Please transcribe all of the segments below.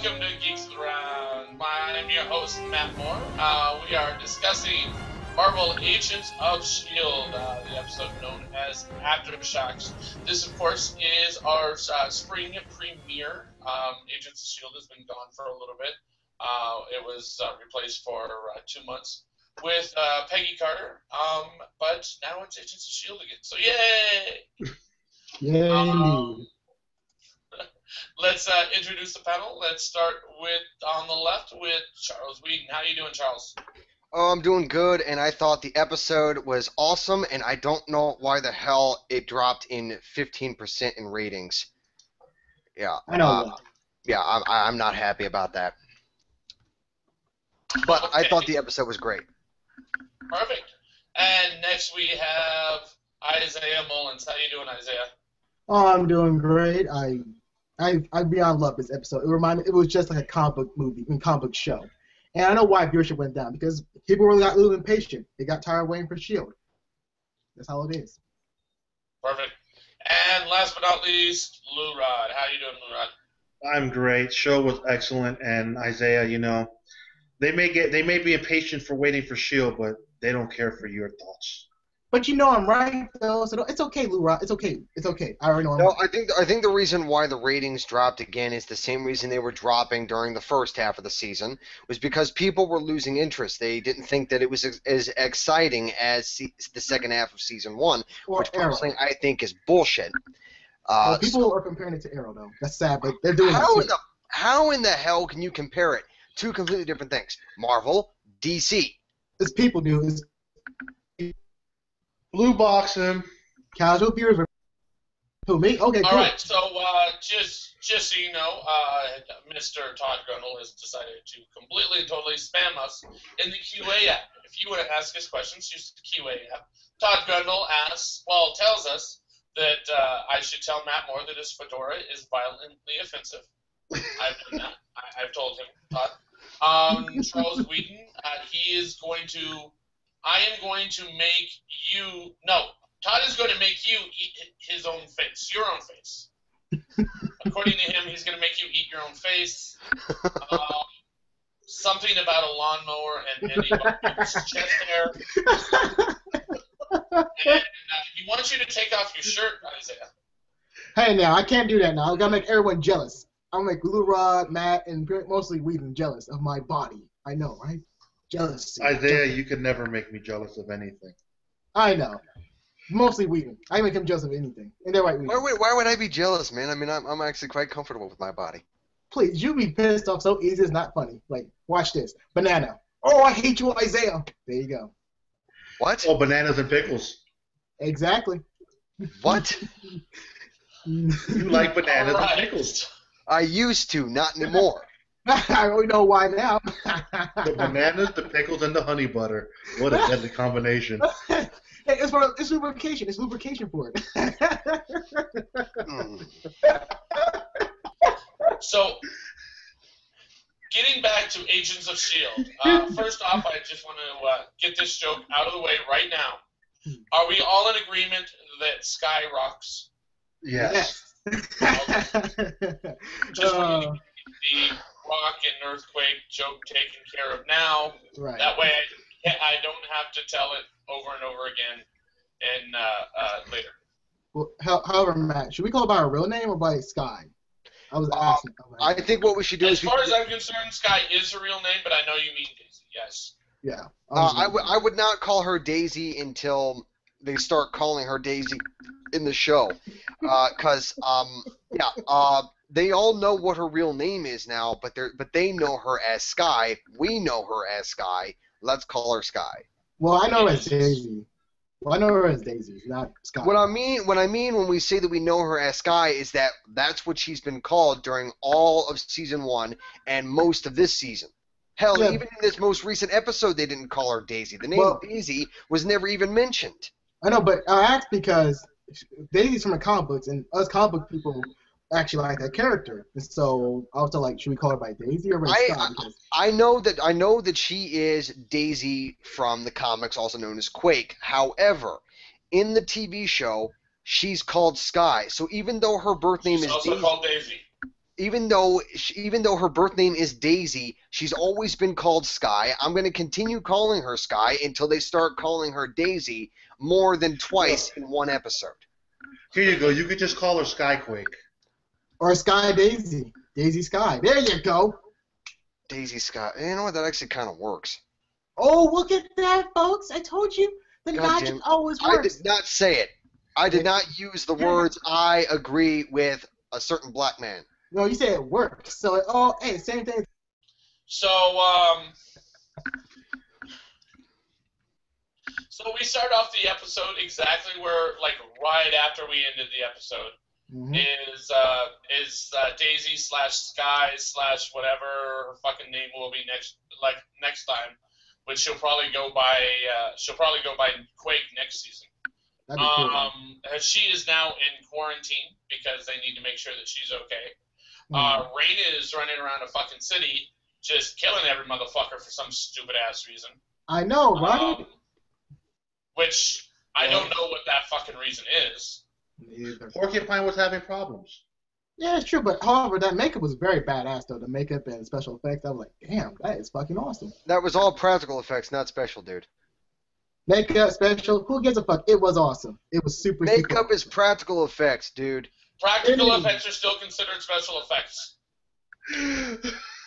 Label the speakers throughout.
Speaker 1: welcome to Geeks Around. I'm your host, Matt Moore. We are discussing Marvel Agents of S.H.I.E.L.D., the episode known as Aftershocks. This, of course, is our spring premiere. Agents of S.H.I.E.L.D. has been gone for a little bit. It was replaced for 2 months with Peggy Carter, but now it's Agents of S.H.I.E.L.D. again, so yay!
Speaker 2: Yay!
Speaker 1: Let's introduce the panel. Let's start with, on the left, with Charles Whedon. How you doing, Charles?
Speaker 3: Oh, I'm doing good, and I thought the episode was awesome, and I don't know why the hell it dropped in 15% in ratings. Yeah.
Speaker 2: I know.
Speaker 3: Yeah, I'm not happy about that. But
Speaker 1: Okay.
Speaker 3: I thought the episode was great.
Speaker 1: Perfect. And next we have Isaiah Mullins. How you doing, Isaiah?
Speaker 2: Oh, I'm doing great. I beyond love this episode. It was just like a comic book movie, comic book show. And I know why viewership went down, because people really got a little impatient. They got tired of waiting for S.H.I.E.L.D. That's how it is.
Speaker 1: Perfect. And last but not least, Lou Rod. How you doing, Lou Rod?
Speaker 4: I'm great. Show was excellent, and Isaiah, you know, they may be impatient for waiting for S.H.I.E.L.D., but they don't care for your thoughts.
Speaker 2: But you know I'm right, though, so it's okay, Lou Rod. It's okay. It's okay. I already know I'm
Speaker 3: No,
Speaker 2: right.
Speaker 3: I think the reason why the ratings dropped again is the same reason they were dropping during the first half of the season, was because people were losing interest. They didn't think that it was as exciting as the second half of season 1, which personally I think is bullshit.
Speaker 2: Well, people are comparing it to Arrow, though. That's sad, but they're doing it too.
Speaker 3: How in the hell can you compare it? Two completely different things. Marvel, DC.
Speaker 2: It's people do. It's
Speaker 4: Blue box him.
Speaker 2: casual viewers. Who, me? Okay, cool.
Speaker 1: All right, so just so you know, Mr. Todd Grundle has decided to completely and totally spam us in the QA app. If you want to ask us questions, use the QA app. Todd Grundle tells us that I should tell Matt Moore that his fedora is violently offensive. I've done that. I've told him, Todd. Charles Whedon, I am going to make you, no, Todd is going to make you eat his own face, your own face. According to him, he's going to make you eat your own face. Something about a lawnmower and Eddie Buckman's chest hair. And he wants you to take off your shirt, Isaiah.
Speaker 2: Hey, now, I can't do that now. I gotta make everyone jealous. I'm like Lou Rod, Matt, and mostly Whedon jealous of my body. I know, right? Jealousy.
Speaker 4: Isaiah, you could never make me jealous of anything.
Speaker 2: I know. Mostly Whedon. I make him jealous of anything. And they're right, Whedon.
Speaker 3: Why would I be jealous, man? I mean, I'm actually quite comfortable with my body.
Speaker 2: Please, you be pissed off so easy, it's not funny. Like, watch this. Banana. Oh, I hate you, Isaiah. There you go.
Speaker 3: What?
Speaker 4: Oh, bananas and pickles.
Speaker 2: Exactly.
Speaker 3: What?
Speaker 4: You like bananas
Speaker 1: All right.
Speaker 4: and pickles.
Speaker 3: I used to, not anymore.
Speaker 2: I already know why now.
Speaker 4: The bananas, the pickles, and the honey butter. What a deadly combination.
Speaker 2: Hey, it's lubrication. It's lubrication for it.
Speaker 1: So, getting back to Agents of S.H.I.E.L.D., first off, I just want to get this joke out of the way right now. Are we all in agreement that Sky rocks?
Speaker 4: Yes.
Speaker 1: Just want you to get the rock and earthquake joke taken care of now.
Speaker 2: Right.
Speaker 1: That way I don't have to tell it over and over again and later.
Speaker 2: Well, however, Matt, should we call it by our real name or by Sky? I was asking.
Speaker 3: I think what we should do
Speaker 1: As
Speaker 3: is...
Speaker 1: far as I'm concerned, Sky is her real name, but I know you mean Daisy, yes.
Speaker 2: Yeah.
Speaker 3: I would not call her Daisy until they start calling her Daisy in the show. Because, they all know what her real name is now, but they know her as Sky. We know her as Sky. Let's call her Sky.
Speaker 2: Well, I know her as Daisy. Well, I know her as Daisy, not Sky.
Speaker 3: What I mean when we say that we know her as Sky is that that's what she's been called during all of season 1 and most of this season. Hell,
Speaker 2: Yeah.
Speaker 3: even in this most recent episode, they didn't call her Daisy. The name Daisy was never even mentioned.
Speaker 2: I know, but I asked because Daisy's from the comic books, and us comic book people actually like that character. And so I was like, should we call her by Daisy or by Sky? Because
Speaker 3: I know that she is Daisy from the comics, also known as Quake. However, in the TV show, she's called Sky. So even though her birth name
Speaker 1: She's
Speaker 3: is
Speaker 1: also
Speaker 3: Daisy,
Speaker 1: called Daisy.
Speaker 3: even though her birth name is Daisy, she's always been called Sky. I'm going to continue calling her Sky until they start calling her Daisy more than twice in one episode.
Speaker 4: Here you go. You could just call her Skyquake.
Speaker 2: Or Sky Daisy. Daisy Sky. There you go.
Speaker 3: Daisy Sky. You know what? That actually kind of works.
Speaker 2: Oh, look at that, folks. I told you. The magic always works.
Speaker 3: I did not say it. I did not use the words, I agree with a certain black man.
Speaker 2: No, you say it works. So, hey, same thing.
Speaker 1: So we start off the episode exactly where, like, right after we ended the episode, is Daisy / Sky / whatever her fucking name will be next time, which she'll probably go by Quake next season. She is now in quarantine because they need to make sure that she's okay. Raina is running around a fucking city just killing every motherfucker for some stupid ass reason.
Speaker 2: I know, right?
Speaker 1: Which I don't know what that fucking reason is.
Speaker 2: Neither.
Speaker 4: Porcupine was having problems.
Speaker 2: Yeah, it's true, but however, that makeup was very badass, though. The makeup and special effects, I was like, damn, that is fucking awesome.
Speaker 3: That was all practical effects, not special, dude.
Speaker 2: Makeup, special, who gives a fuck? It was awesome. It was super
Speaker 3: Makeup
Speaker 2: super
Speaker 3: is practical effects, dude.
Speaker 1: Practical effects are still considered special effects.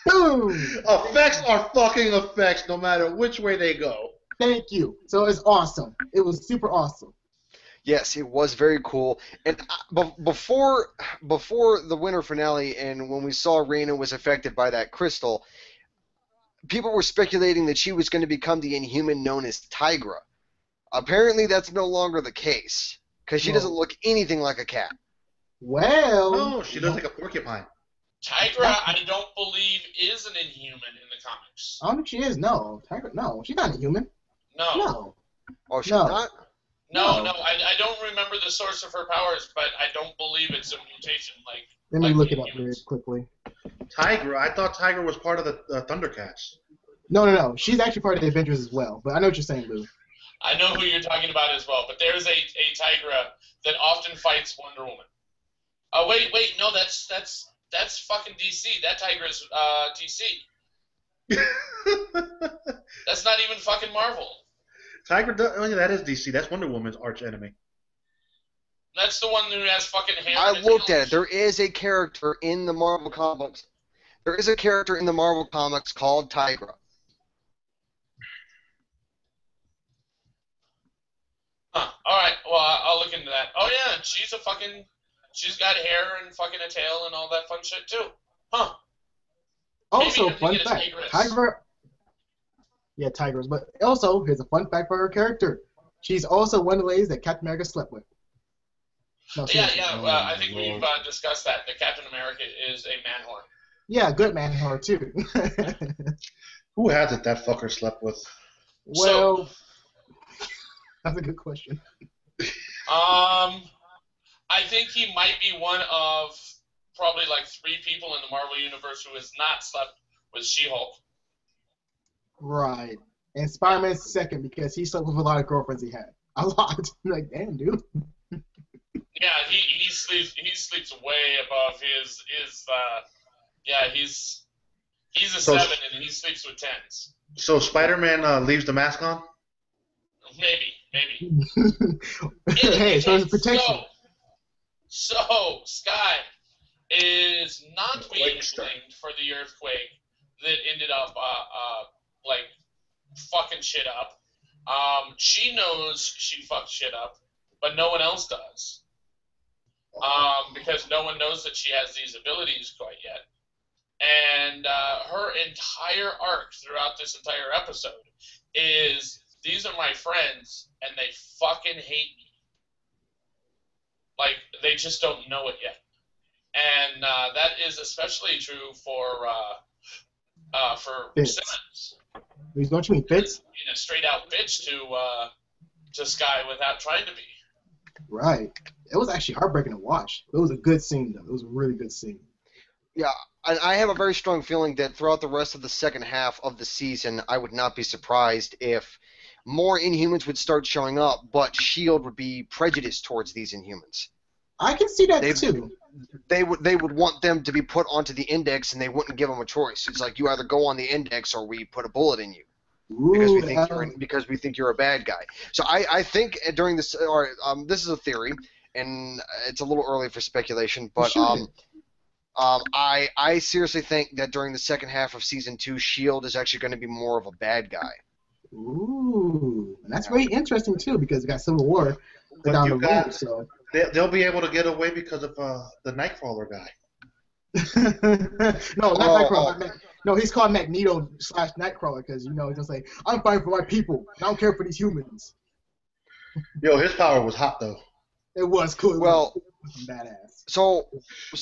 Speaker 2: Boom!
Speaker 4: Effects are fucking effects, no matter which way they go.
Speaker 2: Thank you. So it's awesome. It was super awesome.
Speaker 3: Yes, it was very cool. And before the winter finale, and when we saw Raina was affected by that crystal, people were speculating that she was going to become the Inhuman known as Tigra. Apparently, that's no longer the case because she doesn't look anything like a cat.
Speaker 2: Well,
Speaker 4: No, she looks like a porcupine.
Speaker 1: Tigra, I don't believe, is an Inhuman in the comics.
Speaker 2: I don't think she is. No, Tigra. No, she's not a human.
Speaker 1: No.
Speaker 3: Oh, she's
Speaker 2: No.
Speaker 3: not?
Speaker 1: No, I don't remember the source of her powers, but I don't believe it's a mutation like.
Speaker 2: Let me
Speaker 1: like
Speaker 2: look
Speaker 1: the
Speaker 2: it up very
Speaker 1: Inhumans.
Speaker 2: quickly.
Speaker 4: Tigra? I thought Tigra was part of the Thundercats.
Speaker 2: No. She's actually part of the Avengers as well. But I know what you're saying, Lou.
Speaker 1: I know who you're talking about as well, but there's a Tigra that often fights Wonder Woman. Oh wait, no, that's fucking DC. That Tigra's DC. That's not even fucking Marvel.
Speaker 4: Tigra, that is DC. That's Wonder Woman's arch enemy.
Speaker 1: That's the one who has fucking hair.
Speaker 3: I looked at it. There is a character in the Marvel comics. There is a character in the Marvel comics called Tigra.
Speaker 1: Huh. All right. Well, I'll look into that. Oh yeah, she's got hair and fucking a tail and all that fun shit too. Huh.
Speaker 2: Also,
Speaker 1: Maybe I'm
Speaker 2: fun
Speaker 1: thinking of
Speaker 2: fact,
Speaker 1: Tigress.
Speaker 2: Tigra. Yeah, Tigers. But also, here's a fun fact for her character. She's also one of the ladies that Captain America slept with. No,
Speaker 1: Yeah.
Speaker 2: seriously.
Speaker 1: I think we've discussed that. That Captain America is a man whore.
Speaker 2: Yeah, good man her too.
Speaker 4: Who has it that fucker slept with?
Speaker 2: Well, that's a good question.
Speaker 1: I think he might be one of probably like 3 people in the Marvel universe who has not slept with She-Hulk.
Speaker 2: Right. And Spider-Man's second because he slept with a lot of girlfriends he had. A lot. Like, damn, dude.
Speaker 1: Yeah, he sleeps way above his he's a 7 and he sleeps with 10s.
Speaker 4: So Spider-Man leaves the mask on?
Speaker 1: Maybe.
Speaker 2: Hey, so it's protection.
Speaker 1: So Sky is not being
Speaker 4: Quake
Speaker 1: blamed for the earthquake that ended up like fucking shit up. She knows she fucked shit up, but no one else does. Because no one knows that she has these abilities quite yet. And her entire arc throughout this entire episode is, these are my friends, and they fucking hate me. Like, they just don't know it yet. And that is especially true for
Speaker 2: Fitz.
Speaker 1: Simmons.
Speaker 2: He's going to mean Fitz?
Speaker 1: Being a straight-out bitch to Sky without trying to be.
Speaker 2: Right. It was actually heartbreaking to watch. It was a good scene, though. It was a really good scene.
Speaker 3: Yeah, I have a very strong feeling that throughout the rest of the second half of the season, I would not be surprised if more Inhumans would start showing up, but S.H.I.E.L.D. would be prejudiced towards these Inhumans.
Speaker 2: I can see that, too.
Speaker 3: they would want them to be put onto the index, and they wouldn't give them a choice. It's like you either go on the index or we put a bullet in you because we think you're a bad guy. So I think during this, or this is a theory, and it's a little early for speculation, but I seriously think that during the second half of season 2, S.H.I.E.L.D. is actually going to be more of a bad guy.
Speaker 2: Ooh, and that's very interesting too because we got Civil War down the road. So
Speaker 4: they'll be able to get away because of the Nightcrawler guy.
Speaker 2: No, not Nightcrawler. No, he's called Magneto / Nightcrawler because he's just like, I'm fighting for my people. I don't care for these humans.
Speaker 4: Yo, his power was hot though.
Speaker 2: It was cool.
Speaker 3: Well,
Speaker 2: it was badass.
Speaker 3: So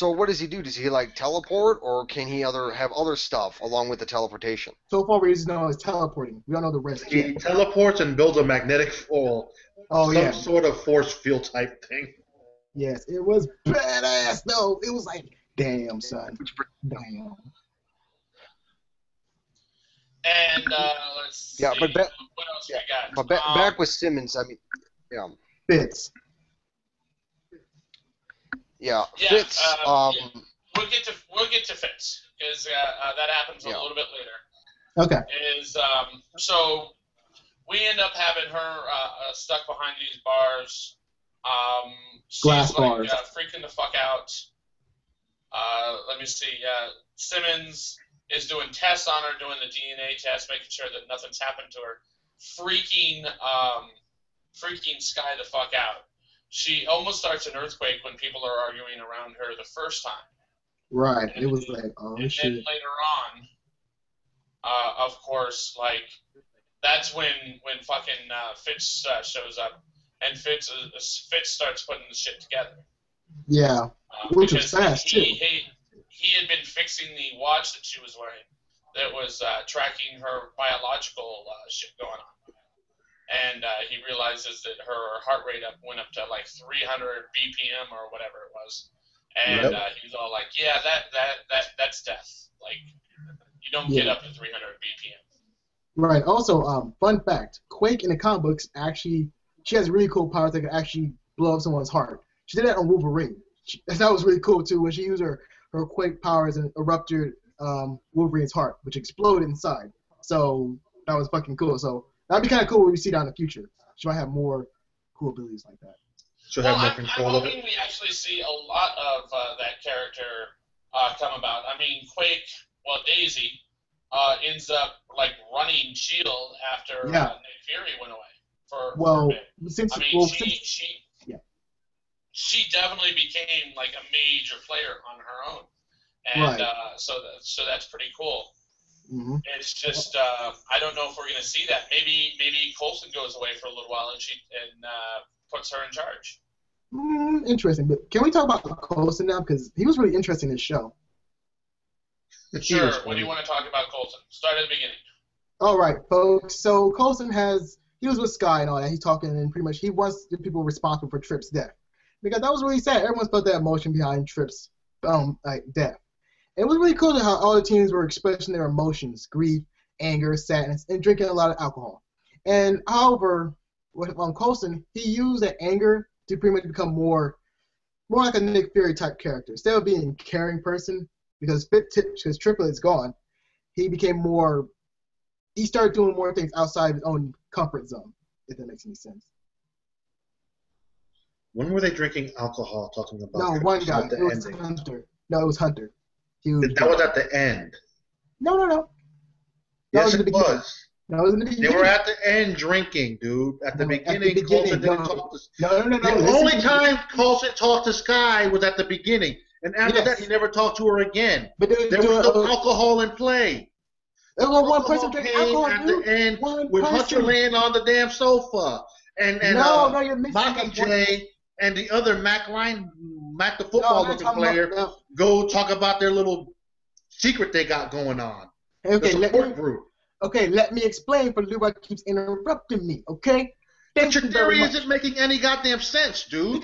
Speaker 3: what does he do? Does he like teleport, or can he have other stuff along with the teleportation?
Speaker 2: So far, we just know he's teleporting. We don't know the rest.
Speaker 4: He teleports and builds a magnetic some sort of force field type thing.
Speaker 2: Yes, it was badass though. It was like, damn, son. Damn.
Speaker 1: And let's see.
Speaker 3: Yeah, but
Speaker 1: what else we got?
Speaker 3: But back with Simmons, I mean, yeah.
Speaker 2: Fitz.
Speaker 3: Yeah,
Speaker 1: Yeah,
Speaker 3: Fitz.
Speaker 1: we'll get to Fitz because that happens a little bit later.
Speaker 2: Okay.
Speaker 1: So we end up having her stuck behind these bars.
Speaker 2: Glass
Speaker 1: she's
Speaker 2: bars.
Speaker 1: Freaking the fuck out. Let me see. Simmons is doing tests on her, doing the DNA test, making sure that nothing's happened to her. Freaking Sky the fuck out. She almost starts an earthquake when people are arguing around her the first time.
Speaker 2: Right. It was like, oh shit.
Speaker 1: And then later on, of course, like that's when fucking Fitz shows up, and Fitz starts putting the shit together.
Speaker 2: Yeah. Which was fast too.
Speaker 1: He had been fixing the watch that she was wearing that was tracking her biological shit going on. And he realizes that her heart rate went up to like 300 BPM or whatever it was. And he was all like, yeah, that's death. Like, you don't get up to 300 BPM.
Speaker 2: Right. Also, fun fact, Quake in the comic books she has really cool powers that can actually blow up someone's heart. She did that on Wolverine. That was really cool too, when she used her Quake powers and erupted Wolverine's heart, which exploded inside. So that was fucking cool. So that'd be kind of cool when we see down in the future. She might have more cool abilities like that.
Speaker 4: She'll have more control of it.
Speaker 1: I'm hoping we actually see a lot of that character come about. I mean, Quake, Daisy, ends up like running S.H.I.E.L.D. after Nick Fury went away for a bit. She definitely became like a major player on her own, and so that's pretty cool.
Speaker 2: Mm-hmm.
Speaker 1: It's just I don't know if we're going to see that. Maybe Coulson goes away for a little while and puts her in charge.
Speaker 2: Interesting, but can we talk about Coulson now, because he was really interesting in this show.
Speaker 1: Sure. What do you want to talk about Coulson? Start at the beginning.
Speaker 2: All right, folks. So Coulson he was with Sky and all that. He's talking, and pretty much he wants the people responsible for Tripp's death, because that was really sad. Everyone felt that emotion behind Tripp's death. It was really cool how all the teams were expressing their emotions: grief, anger, sadness, and drinking a lot of alcohol. And however, with Coulson, he used that anger to pretty much become more like a Nick Fury type character. Instead of being a caring person, because Triple is gone, he became more. He started doing more things outside of his own comfort zone. If that makes any sense.
Speaker 4: When were they drinking alcohol? Talking about
Speaker 2: no, one guy. It was Hunter. No, it was Hunter.
Speaker 4: That was at the end.
Speaker 2: No.
Speaker 4: Yes, it was.
Speaker 2: No, it was in the beginning.
Speaker 4: They were at the end drinking, dude. At the beginning, Coulson didn't talk to...
Speaker 2: No.
Speaker 4: The only time Coulson talked to Sky was at the beginning. And after that, he never talked to her again. But there was no alcohol in play.
Speaker 2: There was one person drinking alcohol,
Speaker 4: at the end with Hunter laying on the damn sofa. And
Speaker 2: you're mixing
Speaker 4: Mockingjay and the other Mac the football-looking player, go talk about their little secret they got going on.
Speaker 2: Okay,
Speaker 4: the support group.
Speaker 2: Okay, let me explain for Leroy keeps interrupting me, okay?
Speaker 4: But your theory isn't making any goddamn sense, dude.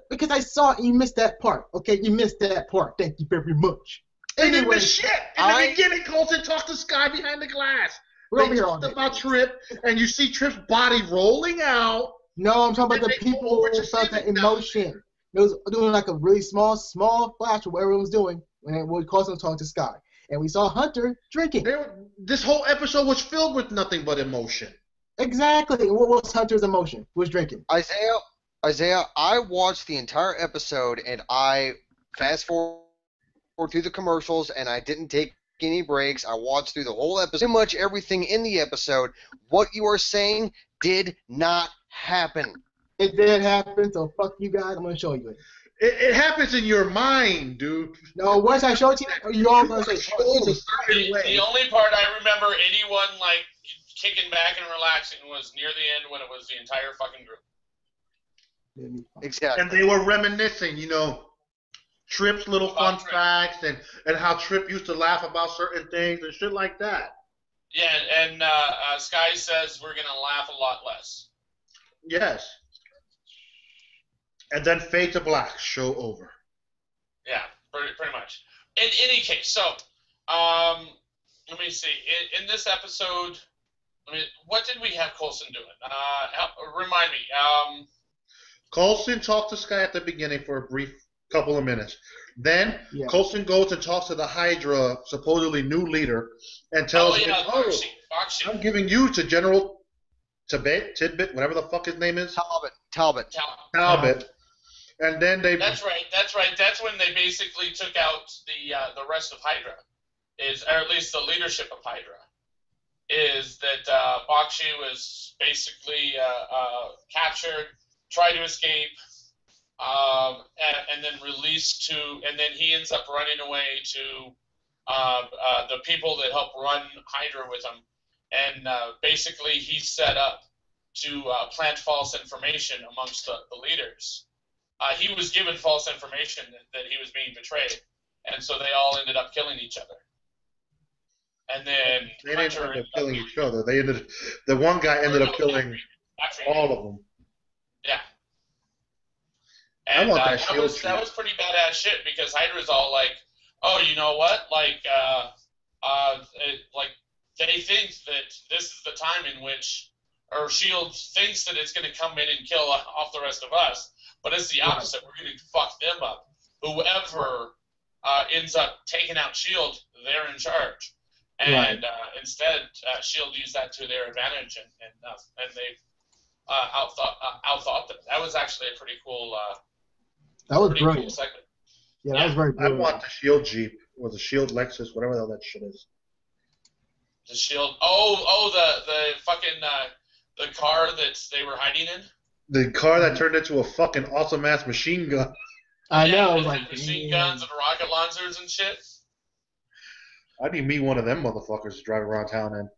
Speaker 2: Because I saw it and you missed that part, okay? You missed that part. Thank you very much.
Speaker 4: They didn't miss shit. In the beginning, Coulson talked to Sky behind the glass. They talked about Tripp, and you see Tripp's body rolling out.
Speaker 2: No, I'm talking about the people who felt that emotion. it was doing like a really small flash of what everyone was doing when Coulson was talking to Sky. And we saw Hunter drinking.
Speaker 4: This whole episode was filled with nothing but emotion.
Speaker 2: Exactly. And what was Hunter's emotion? Was drinking.
Speaker 3: Isaiah, I watched the entire episode and I fast forward through the commercials and I didn't take any breaks. I watched through the whole episode. Pretty much everything in the episode. What you are saying did not happen.
Speaker 2: It did happen, so fuck you guys. I'm going to show you it.
Speaker 4: It happens in your mind, dude.
Speaker 2: No, once I show it to you, you're all going to say,
Speaker 1: the only part I remember anyone, like, kicking back and relaxing was near the end when it was the entire fucking group.
Speaker 3: Exactly.
Speaker 4: And they were reminiscing, you know, Trip's little fun facts and how Trip used to laugh about certain things and shit like that.
Speaker 1: Yeah, and Sky says we're going to laugh a lot less.
Speaker 4: Yes. And then fade to black, show over.
Speaker 1: Yeah, pretty much. In any case, so, let me see. In this episode, what did we have Coulson doing? Remind me.
Speaker 4: Coulson talked to Sky at the beginning for a brief couple of minutes. Then Coulson goes and talks to the Hydra, supposedly new leader, and tells him,
Speaker 1: Foxy.
Speaker 4: I'm giving you to General Tidbit, whatever the fuck his name is.
Speaker 3: Talbot.
Speaker 4: And then they...
Speaker 1: That's right. That's when they basically took out the rest of Hydra, or at least the leadership of Hydra. Is that Bakshi was basically captured, tried to escape, and then released and then he ends up running away to the people that help run Hydra with him. And basically he's set up to plant false information amongst the leaders. He was given false information that he was being betrayed, and so they all ended up killing each other. And then
Speaker 4: they didn't end up killing each other. The one guy ended up killing all of them.
Speaker 1: Yeah. And
Speaker 4: I want that
Speaker 1: that was pretty badass shit because Hydra's all like, oh, you know what? Like they think that this is the time in which, or S.H.I.E.L.D. thinks that it's going to come in and kill off the rest of us. But it's the opposite. We're going to fuck them up. Whoever ends up taking out S.H.I.E.L.D., they're in charge. And instead, S.H.I.E.L.D. used that to their advantage, and they outthought them. That was actually a pretty cool.
Speaker 2: That was brilliant.
Speaker 1: Cool segment.
Speaker 2: Yeah, that was very brilliant.
Speaker 4: I want the S.H.I.E.L.D. Jeep or the S.H.I.E.L.D. Lexus, whatever the hell that shit is.
Speaker 1: The S.H.I.E.L.D. The fucking the car that they were hiding in.
Speaker 4: The car that turned into a fucking awesome-ass machine gun.
Speaker 2: I know.
Speaker 1: Like machine guns and rocket launchers and shit.
Speaker 4: I need me one of them motherfuckers to drive around town in.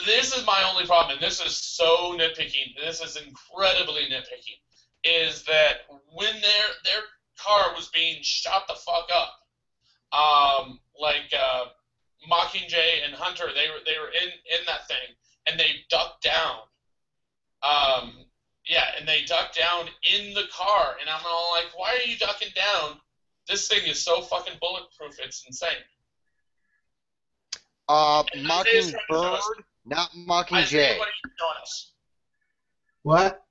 Speaker 1: This is my only problem, and this is so nitpicking. This is incredibly nitpicking. Is that when their car was being shot the fuck up, Mockingjay and Hunter, they were in that thing, and they ducked down. And they ducked down in the car, and I'm all like, why are you ducking down? This thing is so fucking bulletproof, it's insane.
Speaker 3: Mockingbird, not Mockingjay.
Speaker 1: What are you doing us?
Speaker 2: What?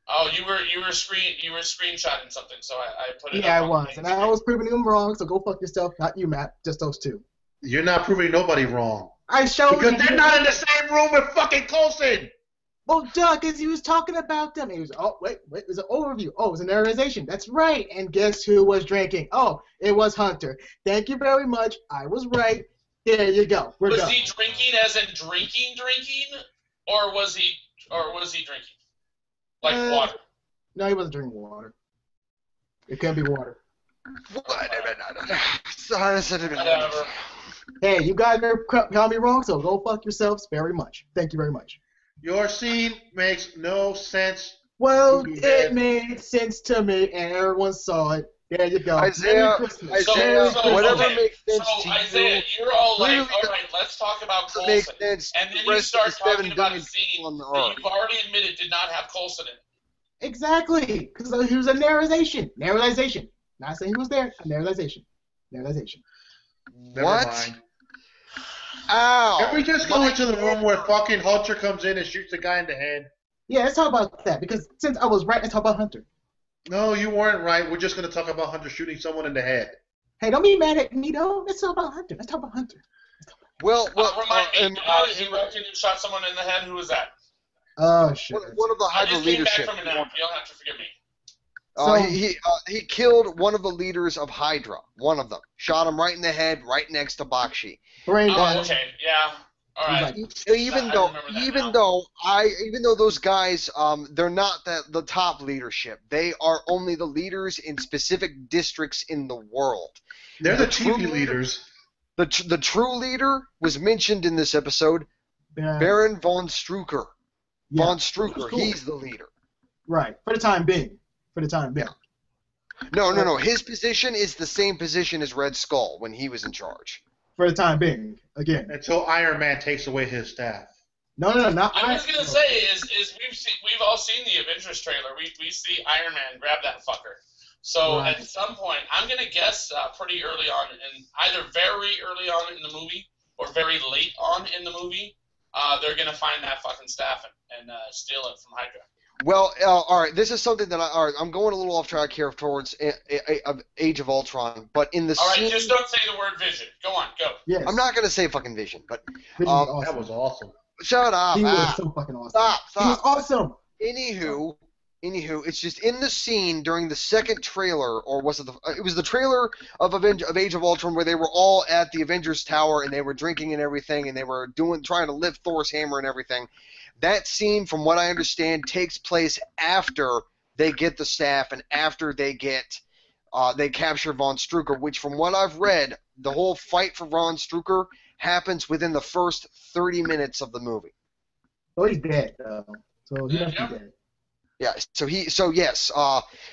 Speaker 1: Oh, you were screenshotting something, so I put it.
Speaker 2: Yeah, I was, and I was proving them wrong. So go fuck yourself. Not you, Matt. Just those two.
Speaker 4: You're not proving nobody wrong.
Speaker 2: I showed
Speaker 4: because they're not in the same room with fucking Coulson.
Speaker 2: Well, duh, because he was talking about them. He was, wait, there's an overview. Oh, it was an narration. That's right. And guess who was drinking? Oh, it was Hunter. Thank you very much. I was right. There you go.
Speaker 1: Was he drinking as in drinking, or was he drinking like water?
Speaker 2: No, he wasn't drinking water. It can't be water.
Speaker 1: Whatever.
Speaker 2: Hey, you guys got me wrong, so go fuck yourselves very much. Thank you very much.
Speaker 4: Your scene makes no sense.
Speaker 2: Well, it made sense to me, and everyone saw it. There you go.
Speaker 3: Isaiah, whatever makes sense to
Speaker 1: Isaiah, you're all like, all right, let's talk about Coulson. And then you start talking about a scene that you've already admitted did not have Coulson in it.
Speaker 2: Exactly, because he was a narration. Narration. Not saying he was there. A narration.
Speaker 3: What?
Speaker 4: Never mind.
Speaker 3: Ow!
Speaker 4: Can we just go into the room where fucking Hunter comes in and shoots the guy in the head?
Speaker 2: Yeah, let's talk about that, because since I was right, let's talk about Hunter.
Speaker 4: No, you weren't right. We're just going to talk about Hunter shooting someone in the head.
Speaker 2: Hey, don't be mad at me, though. Let's talk about Hunter. Let's talk about Hunter.
Speaker 3: Well,
Speaker 1: remind me, he walked in and shot someone in the head. Who was that?
Speaker 2: Oh, shit.
Speaker 3: One of the Hydra leadership.
Speaker 1: Back from a nap. You don't have to forgive me.
Speaker 3: He killed one of the leaders of Hydra. One of them shot him right in the head, right next to Bakshi.
Speaker 2: Okay,
Speaker 1: yeah. All right.
Speaker 3: Even though those guys, they're not the top leadership. They are only the leaders in specific districts in the world.
Speaker 4: They're the TV leaders.
Speaker 3: The true leader was mentioned in this episode, Baron von Strucker. Yeah. Von Strucker, he's the leader.
Speaker 2: Right, for the time being.
Speaker 3: No. His position is the same position as Red Skull when he was in charge.
Speaker 2: For the time being, again.
Speaker 4: Until Iron Man takes away his staff.
Speaker 2: No, not
Speaker 1: I was gonna say is we've all seen the Avengers trailer. We see Iron Man grab that fucker. So at some point, I'm gonna guess pretty early on, and either very early on in the movie or very late on in the movie, they're gonna find that fucking staff and steal it from Hydra.
Speaker 3: Well, all right. This is something that I'm going a little off track here towards Age of Ultron, but in the
Speaker 1: all right, just don't say the word Vision. Go on, go.
Speaker 2: Yes.
Speaker 3: I'm not going to say fucking Vision, but
Speaker 2: awesome.
Speaker 4: That was awesome.
Speaker 3: Shut up.
Speaker 2: He was so fucking awesome.
Speaker 3: Stop.
Speaker 2: He was awesome.
Speaker 3: Anywho, it's just in the scene during the second trailer, or was it it was the trailer of Age of Ultron where they were all at the Avengers Tower and they were drinking and everything and they were trying to lift Thor's hammer and everything. That scene, from what I understand, takes place after they get the staff and after they capture Von Strucker, which, from what I've read, the whole fight for Von Strucker happens within the first 30 minutes of the movie.
Speaker 2: Oh, he's dead, though. So he must be dead.
Speaker 3: Yeah, so yes,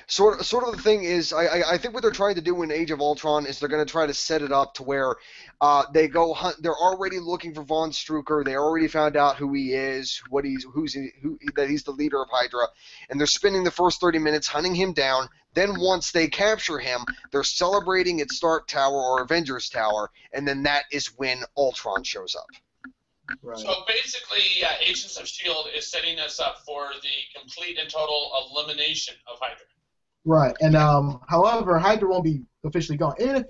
Speaker 3: sort of the thing is, I think what they're trying to do in Age of Ultron is they're going to try to set it up to where they go hunt. They're already looking for Von Strucker. They already found out who he is, that he's the leader of Hydra, and they're spending the first 30 minutes hunting him down. Then once they capture him, they're celebrating at Stark Tower or Avengers Tower, and then that is when Ultron shows up.
Speaker 2: Right.
Speaker 1: So basically, Agents of S.H.I.E.L.D. is setting us up for the complete and total elimination of Hydra.
Speaker 2: Right, and however, Hydra won't be officially gone. Even if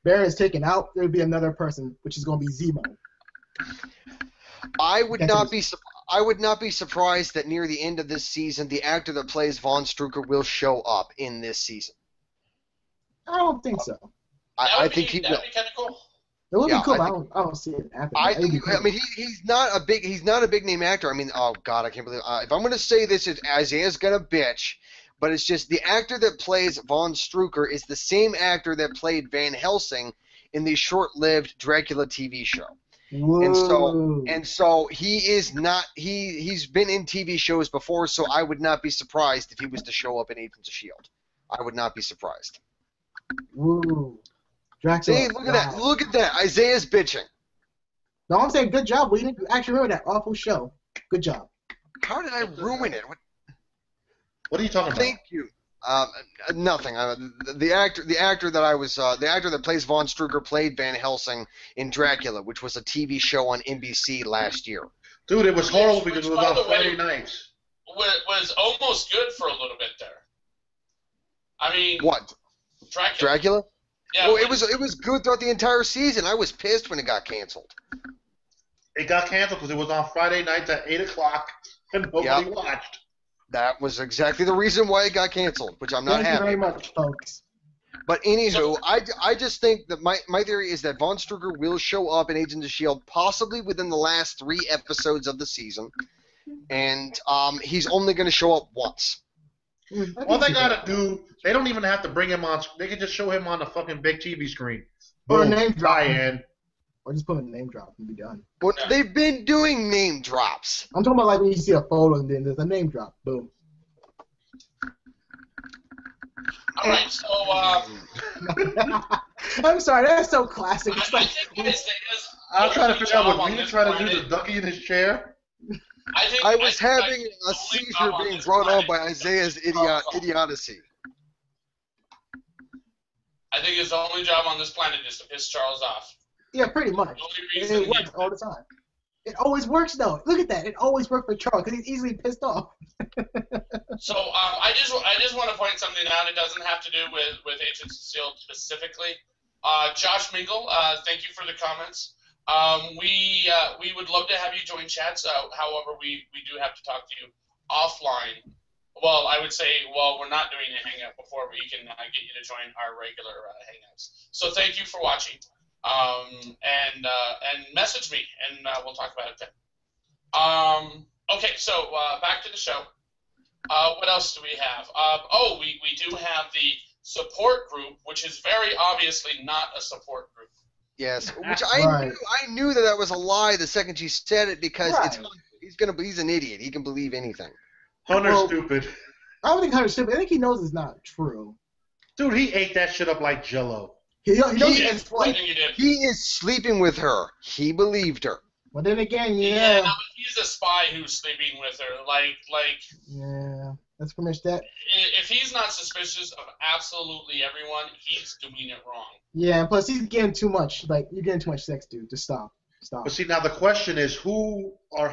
Speaker 2: Baron is taken out, there'll be another person, which is going to be Zemo.
Speaker 3: I would not be surprised that near the end of this season, the actor that plays Von Strucker will show up in this season.
Speaker 2: I don't think so.
Speaker 3: I think he will.
Speaker 1: That'd be kind of cool.
Speaker 2: It would be cool. I don't see it happening.
Speaker 3: I mean, he's not a big name actor. I mean, oh god, I can't believe. If I'm going to say this, Isaiah's going to bitch, but it's just the actor that plays Von Strucker is the same actor that played Van Helsing in the short-lived Dracula TV show.
Speaker 2: Whoa.
Speaker 3: And so he is not. He's been in TV shows before, so I would not be surprised if he was to show up in Agents of S.H.I.E.L.D. I would not be surprised.
Speaker 2: Woo. Dracula.
Speaker 3: See, look at that. Look at that. Isaiah's bitching.
Speaker 2: No, I'm saying good job, Whedon. You actually remember that awful show. Good job.
Speaker 3: How did I ruin it?
Speaker 4: What are you talking about?
Speaker 3: Thank you. Nothing. The actor that plays Von Strucker played Van Helsing in Dracula, which was a TV show on NBC last year.
Speaker 4: Dude, it was horrible because it was on Friday nights.
Speaker 1: Was almost good for a little bit there. I mean,
Speaker 3: what? Dracula?
Speaker 1: Yeah,
Speaker 3: well, it was good throughout the entire season. I was pissed when it got canceled.
Speaker 4: It got canceled because it was on Friday nights at 8 o'clock and nobody watched.
Speaker 3: That was exactly the reason why it got canceled, which I'm not happy.
Speaker 2: Thank you very much, folks.
Speaker 3: But anywho, I just think that my theory is that Von Strucker will show up in Agents of S.H.I.E.L.D. possibly within the last 3 episodes of the season, and he's only going to show up once.
Speaker 4: All they gotta do, they don't even have to bring him on. They can just show him on the fucking big TV screen.
Speaker 2: Or a name drop.
Speaker 4: Diane.
Speaker 2: Or just put a name drop and be done.
Speaker 3: Well, they've been doing name drops.
Speaker 2: I'm talking about like when you see a photo and then there's a name drop. Boom.
Speaker 1: All right, so
Speaker 2: I'm sorry, that's so classic. It's like,
Speaker 4: I'm trying to figure out what Whedon trying to do the ducky in his chair.
Speaker 3: I was having a seizure being brought on by Isaiah's idiocy.
Speaker 1: I think his only job on this planet is to piss Charles off.
Speaker 2: Yeah, pretty much. It works all the time. It always works though. Look at that. It always worked for Charles because he's easily pissed off.
Speaker 1: So I just want to point something out. It doesn't have to do with Agents of S.H.I.E.L.D. specifically. Josh Mingle, thank you for the comments. We would love to have you join chats. However, we do have to talk to you offline. Well, I would say, we're not doing a hangout before we can get you to join our regular hangouts. So thank you for watching, and message me, and we'll talk about it then. Okay, so back to the show. What else do we have? We do have the support group, which is very obviously not a support group.
Speaker 3: Yes, which I knew that was a lie the second she said it because he's an idiot. He can believe anything.
Speaker 4: Hunter's stupid.
Speaker 2: I don't think Hunter's stupid. I think he knows it's not true.
Speaker 4: Dude, he ate that shit up like Jell-O.
Speaker 2: He
Speaker 3: is sleeping with her. He believed her.
Speaker 2: But then again,
Speaker 1: no, but he's a spy who's sleeping with her.
Speaker 2: Yeah, that's pretty much that.
Speaker 1: If he's not suspicious of absolutely everyone, he's doing it wrong.
Speaker 2: Yeah, and plus he's getting too much. Like, you're getting too much sex, dude. Just stop.
Speaker 4: But see, now the question is, who are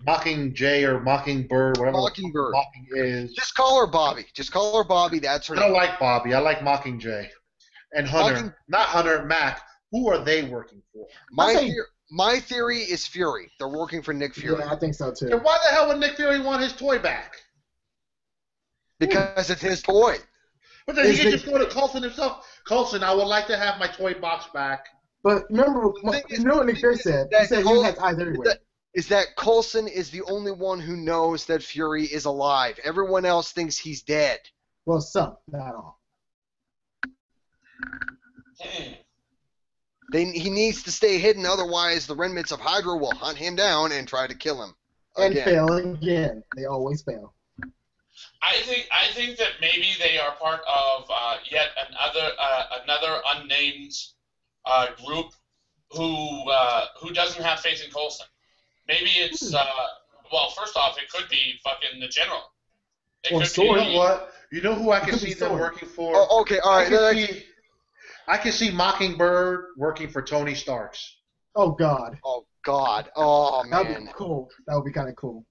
Speaker 4: Mockingjay or Mockingbird, whatever
Speaker 3: Mockingbird.
Speaker 4: Mocking is.
Speaker 3: Just call her Bobby. That's her name.
Speaker 4: I don't like Bobby. I like Mockingjay. And Hunter, not Hunter, Mac. Who are they working for?
Speaker 3: My theory is Fury. They're working for Nick Fury.
Speaker 2: Yeah, I think so too.
Speaker 4: Then why the hell would Nick Fury want his toy back?
Speaker 3: Because it's his toy.
Speaker 4: But then he can just go to Coulson himself. Coulson, I would like to have my toy box back.
Speaker 2: But remember, you know what Nick Fury said? He said he has eyes everywhere.
Speaker 3: Is that Coulson is the only one who knows that Fury is alive. Everyone else thinks he's dead.
Speaker 2: Well, some, not all.
Speaker 3: He needs to stay hidden, otherwise the remnants of Hydra will hunt him down and try to kill him.
Speaker 2: And fail again. They always fail.
Speaker 1: I think that maybe they are part of yet another unnamed group who doesn't have faith in Coulson. Maybe it's first off, it could be fucking the general.
Speaker 2: Or
Speaker 4: you know what? You know who I can see them working for?
Speaker 3: Oh, okay, all right.
Speaker 4: I can see Mockingbird working for Tony Stark's.
Speaker 2: Oh God.
Speaker 3: Oh God. Oh man.
Speaker 2: That would be cool. That would be kind of cool.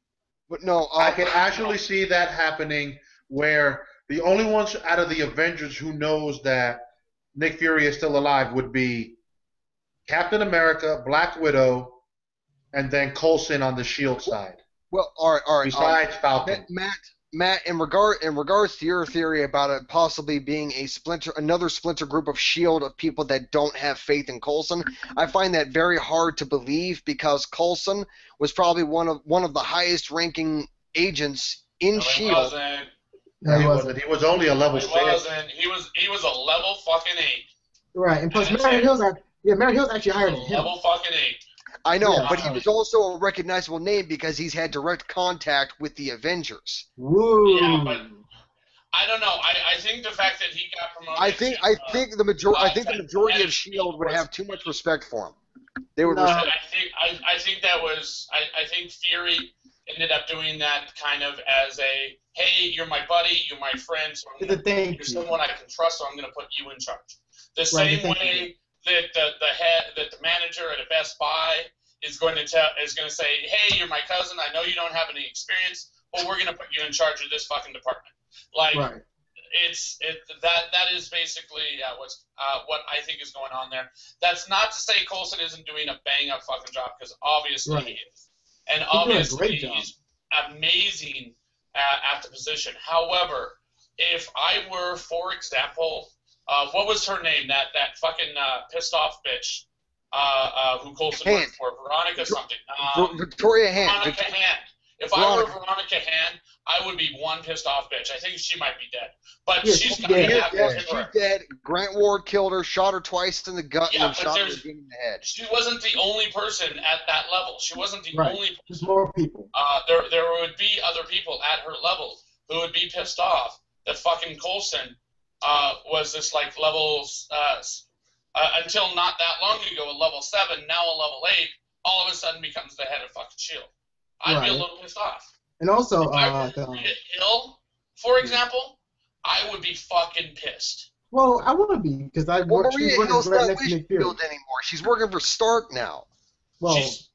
Speaker 3: But no,
Speaker 4: I can actually see that happening, where the only ones out of the Avengers who knows that Nick Fury is still alive would be Captain America, Black Widow, and then Coulson on the S.H.I.E.L.D. side.
Speaker 3: Well, all right.
Speaker 4: Besides Falcon.
Speaker 3: Matt, in regards to your theory about it possibly being another splinter group of S.H.I.E.L.D. of people that don't have faith in Coulson, I find that very hard to believe because Coulson was probably one of the highest ranking agents in S.H.I.E.L.D.
Speaker 2: No, he wasn't.
Speaker 4: He was only a level 6.
Speaker 1: He was a level fucking 8.
Speaker 2: Right, and plus Mary Hill's actually higher than him.
Speaker 1: Level fucking 8.
Speaker 3: I know, but he was also a recognizable name because he's had direct contact with the Avengers.
Speaker 2: Woo.
Speaker 1: Yeah, but I don't know. I think the fact that he got promoted.
Speaker 3: I think the majority of S.H.I.E.L.D. would have too much respect for him. They would.
Speaker 1: I think that was. I think Fury ended up doing that kind of as a, hey, you're my buddy, you're my friend, so you're someone I can trust, so I'm going to put you in charge. The same way that the manager at a Best Buy is going to say, hey, you're my cousin, I know you don't have any experience, but we're going to put you in charge of this fucking department. Like, that is basically what I think is going on there. That's not to say Coulson isn't doing a bang up fucking job, because obviously he is, and obviously he's amazing at the position. However, if I were, for example, what was her name? That fucking pissed off bitch who Coulson worked for, Veronica something.
Speaker 3: Victoria Hand.
Speaker 1: Veronica Hand. If I were Veronica Hand, I would be one pissed off bitch. I think she might be dead, but she's
Speaker 3: dead. Grant Ward killed her, shot her twice in the gut, and then shot her in the head.
Speaker 1: She wasn't the only person at that level. She wasn't the only.
Speaker 2: There's more people.
Speaker 1: There would be other people at her level who would be pissed off that fucking Coulson was this like levels until not that long ago a level 7, now a level 8, all of a sudden becomes the head of fucking S.H.I.E.L.D. I'd be a little pissed off.
Speaker 2: And also,
Speaker 1: if I were Hill, for example, I would be fucking pissed.
Speaker 2: Well, I wouldn't be, because
Speaker 3: Maria Hill's not with S.H.I.E.L.D. anymore. She's working for Stark now.
Speaker 2: Well,
Speaker 1: She's,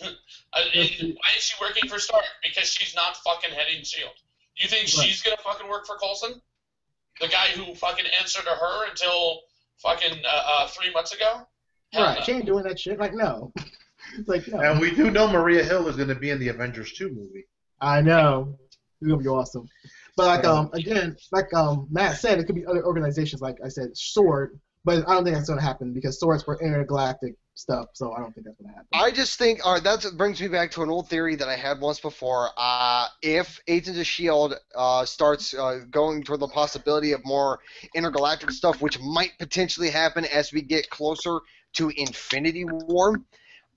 Speaker 1: why is she working for Stark? Because she's not fucking heading S.H.I.E.L.D. You think she's gonna fucking work for Coulson? The guy who fucking answered to her until fucking 3 months ago?
Speaker 2: Right, she ain't doing that shit. Like, no. It's like, no.
Speaker 4: And we do know Maria Hill is going to be in the Avengers 2 movie.
Speaker 2: I know. It's gonna be awesome. But like again, like Matt said, it could be other organizations. Like I said, S.W.O.R.D. But I don't think that's gonna happen because S.W.O.R.D's for intergalactic stuff. So I don't think that's gonna happen.
Speaker 3: I just think, all right, that brings me back to an old theory that I had once before. If Agents of S.H.I.E.L.D. starts going toward the possibility of more intergalactic stuff, which might potentially happen as we get closer to Infinity War,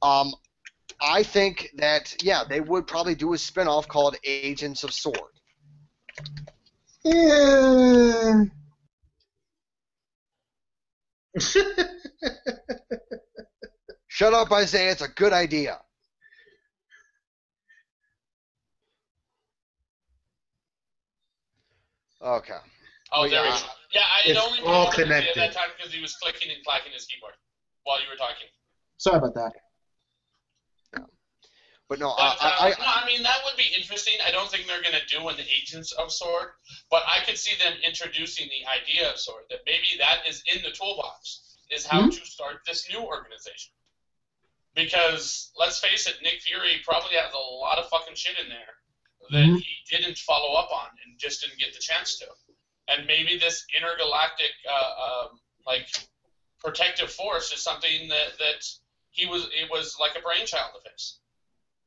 Speaker 3: I think that, yeah, they would probably do a spinoff called Agents of S.W.O.R.D.
Speaker 2: Yeah.
Speaker 3: Shut up, Isaiah. It's a good idea. Okay.
Speaker 1: Oh,
Speaker 3: Well,
Speaker 1: there
Speaker 3: yeah,
Speaker 1: we go. Yeah, I had
Speaker 4: It's
Speaker 1: only
Speaker 4: all
Speaker 1: muted him at
Speaker 4: connected.
Speaker 1: that time because he was clicking and clacking his keyboard while you were talking.
Speaker 2: Sorry about that.
Speaker 3: But no,
Speaker 1: But, I mean, that would be interesting. I don't think they're going to do an Agents of S.W.O.R.D., but I could see them introducing the idea of S.W.O.R.D., that maybe that is in the toolbox, is how to start this new organization. Because, let's face it, Nick Fury probably has a lot of fucking shit in there that he didn't follow up on and just didn't get the chance to. And maybe this intergalactic, like, protective force is something that it was like a brainchild of his.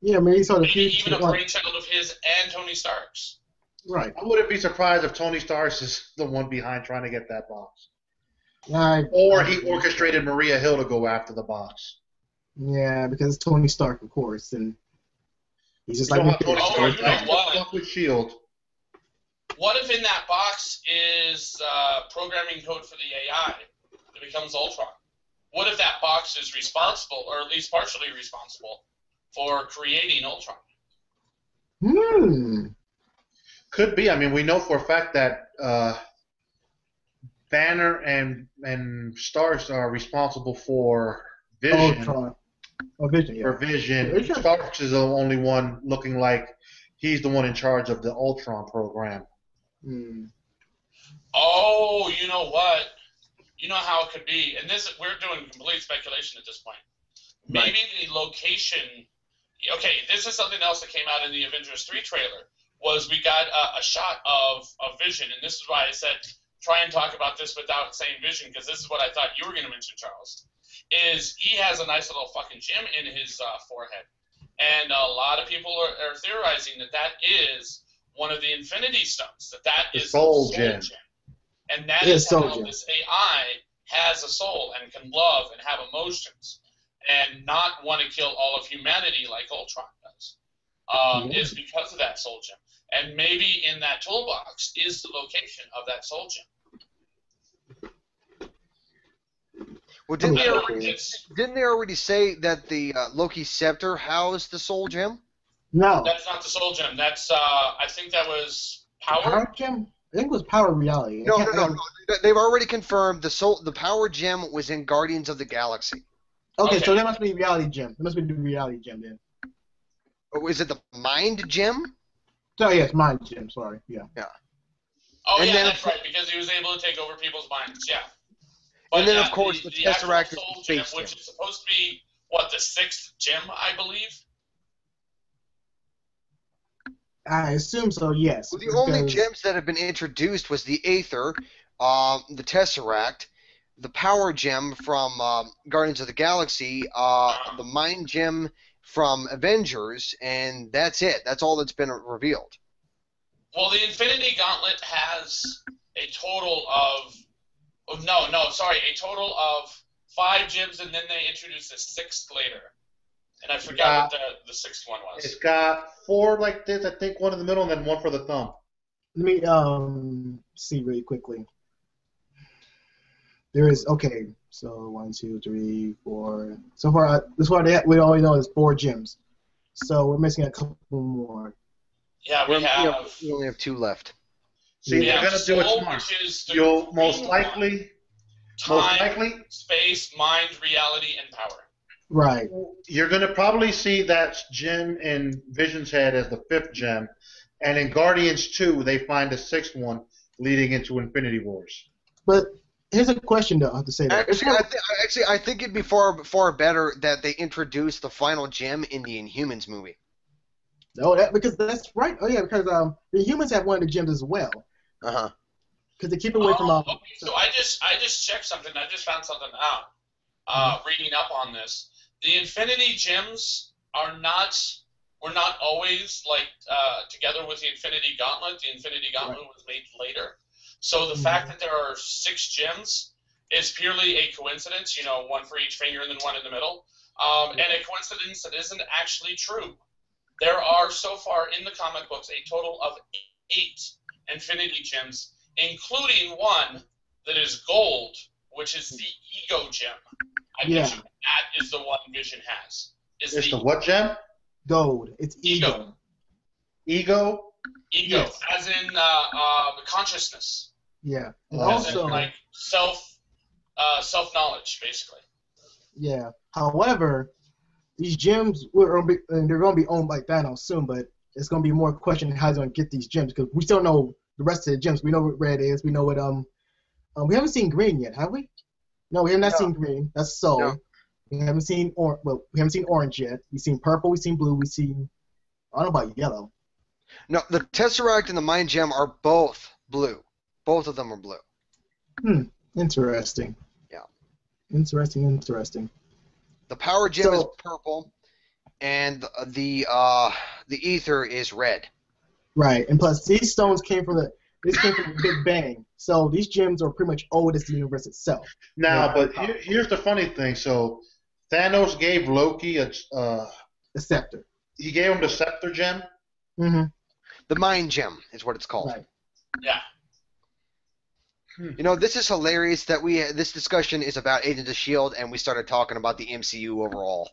Speaker 2: Yeah, maybe he saw the
Speaker 1: Maybe
Speaker 2: future.
Speaker 1: even a brainchild of his and Tony Stark's.
Speaker 2: Right.
Speaker 4: I wouldn't be surprised if Tony Stark is the one behind trying to get that box.
Speaker 2: Or
Speaker 4: he orchestrated Maria Hill to go after the box.
Speaker 2: Yeah, because it's Tony Stark, of course, and he's just
Speaker 4: You know
Speaker 2: like
Speaker 4: how Tony Stark
Speaker 1: you know
Speaker 4: likes to
Speaker 1: what?
Speaker 4: fuck with S.H.I.E.L.D.
Speaker 1: What if in that box is programming code for the AI that becomes Ultron? What if that box is responsible, or at least partially responsible, for creating Ultron?
Speaker 4: Could be. I mean, we know for a fact that Banner and Starks are responsible for Vision.
Speaker 2: Ultron. Oh, Vision, yeah.
Speaker 4: For Vision. Starks is the only one looking like he's the one in charge of the Ultron program.
Speaker 1: Oh, you know what? You know how it could be, and we're doing complete speculation at this point. Maybe the location. Okay, this is something else that came out in the Avengers 3 trailer. Was we got a shot of Vision, and this is why I said try and talk about this without saying Vision, because this is what I thought you were going to mention, Charles. Is he has a nice little fucking gem in his forehead, and a lot of people are theorizing that is one of the Infinity Stones. That is the soul gem. And that is how this AI has a soul and can love and have emotions and not want to kill all of humanity like Ultron does. Is because of that soul gem. And maybe in that toolbox is the location of that soul gem.
Speaker 3: Well, didn't they already say that the Loki scepter housed the soul gem?
Speaker 2: No.
Speaker 1: That's not the soul gem. That's I think that was power
Speaker 2: gem. I think it was Power Reality.
Speaker 3: No. They've already confirmed the Power Gem was in Guardians of the Galaxy.
Speaker 2: Okay, so that must be Reality Gem. It must be the Reality Gem then.
Speaker 3: Oh, is it the Mind Gem?
Speaker 2: Oh, yes, Mind Gem. Sorry, yeah.
Speaker 1: Oh, and yeah, that's right, because he was able to take over people's minds, yeah. But,
Speaker 3: and then, of course, the Tesseract
Speaker 1: soul gem, which is supposed to be, the 6th gem, I believe?
Speaker 2: I assume so, yes.
Speaker 3: Well, the only gems that have been introduced was the Aether, the Tesseract, the Power Gem from Guardians of the Galaxy, the Mind Gem from Avengers, and that's it. That's all that's been revealed.
Speaker 1: Well, the Infinity Gauntlet has a total of... a total of 5 gems, and then they introduced a 6th later. And I forgot what the 6th one was.
Speaker 4: It's got 4 like this, I think, one in the middle, and then one for the thumb.
Speaker 2: Let me see really quickly. There is, okay, so 1, 2, 3, 4. So far, we only know is 4 gems. So we're missing a couple more.
Speaker 1: Yeah, we
Speaker 3: only have 2 left.
Speaker 4: See, they're going to do it smart. You'll most likely...
Speaker 1: Time, space, mind, reality, and power.
Speaker 2: Right.
Speaker 4: You're going to probably see that gem in Vision's head as the 5th gem, and in Guardians 2, they find the 6th one leading into Infinity Wars.
Speaker 2: But here's a question, though. I have to say that.
Speaker 3: I think it'd be far better that they introduce the final gem in the Inhumans movie.
Speaker 2: No, because that's right. Oh yeah, because the humans have one of the gems as well.
Speaker 3: Uh-huh.
Speaker 2: Because they keep it away from
Speaker 1: Okay, so I just checked something. I just found something out. Reading up on this, the Infinity Gems were not always like together with the Infinity Gauntlet. The Infinity Gauntlet was made later. So the fact that there are 6 gems is purely a coincidence. You know, one for each finger and then one in the middle, and a coincidence that isn't actually true. There are so far in the comic books a total of 8 Infinity Gems, including one that is gold, which is the Ego Gem. I bet you that is the one Vision has.
Speaker 4: It's the what gem?
Speaker 2: Gold. It's ego.
Speaker 4: Ego?
Speaker 1: Ego,
Speaker 2: Yes.
Speaker 1: as in the consciousness.
Speaker 2: Yeah. And
Speaker 1: As
Speaker 2: also,
Speaker 1: in, like self-knowledge, basically.
Speaker 2: yeah. However, these gems they're going to be owned by Thanos soon, but it's going to be more question how he's going to get these gems because we still know the rest of the gems. We know what red is. We know what we haven't seen green yet, have we? No, we have not seen green. That's Soul. No. We haven't seen we haven't seen orange yet. We've seen purple. We've seen blue. We've seen I don't know about yellow.
Speaker 3: No, the Tesseract and the Mind Gem are both blue. Both of them are blue.
Speaker 2: Interesting.
Speaker 3: Yeah.
Speaker 2: Interesting.
Speaker 3: The Power Gem is purple, and the Ether is red.
Speaker 2: Right, and plus these stones came from the Big Bang, so these gems are pretty much old as the universe itself.
Speaker 4: Now, but here's the funny thing. So Thanos gave Loki a
Speaker 2: scepter.
Speaker 4: He gave him the scepter gem.
Speaker 2: Mm-hmm.
Speaker 3: The Mind Gem is what it's called.
Speaker 2: Right.
Speaker 1: Yeah.
Speaker 3: You know, this is hilarious that this discussion is about Agents of S.H.I.E.L.D. and we started talking about the MCU overall.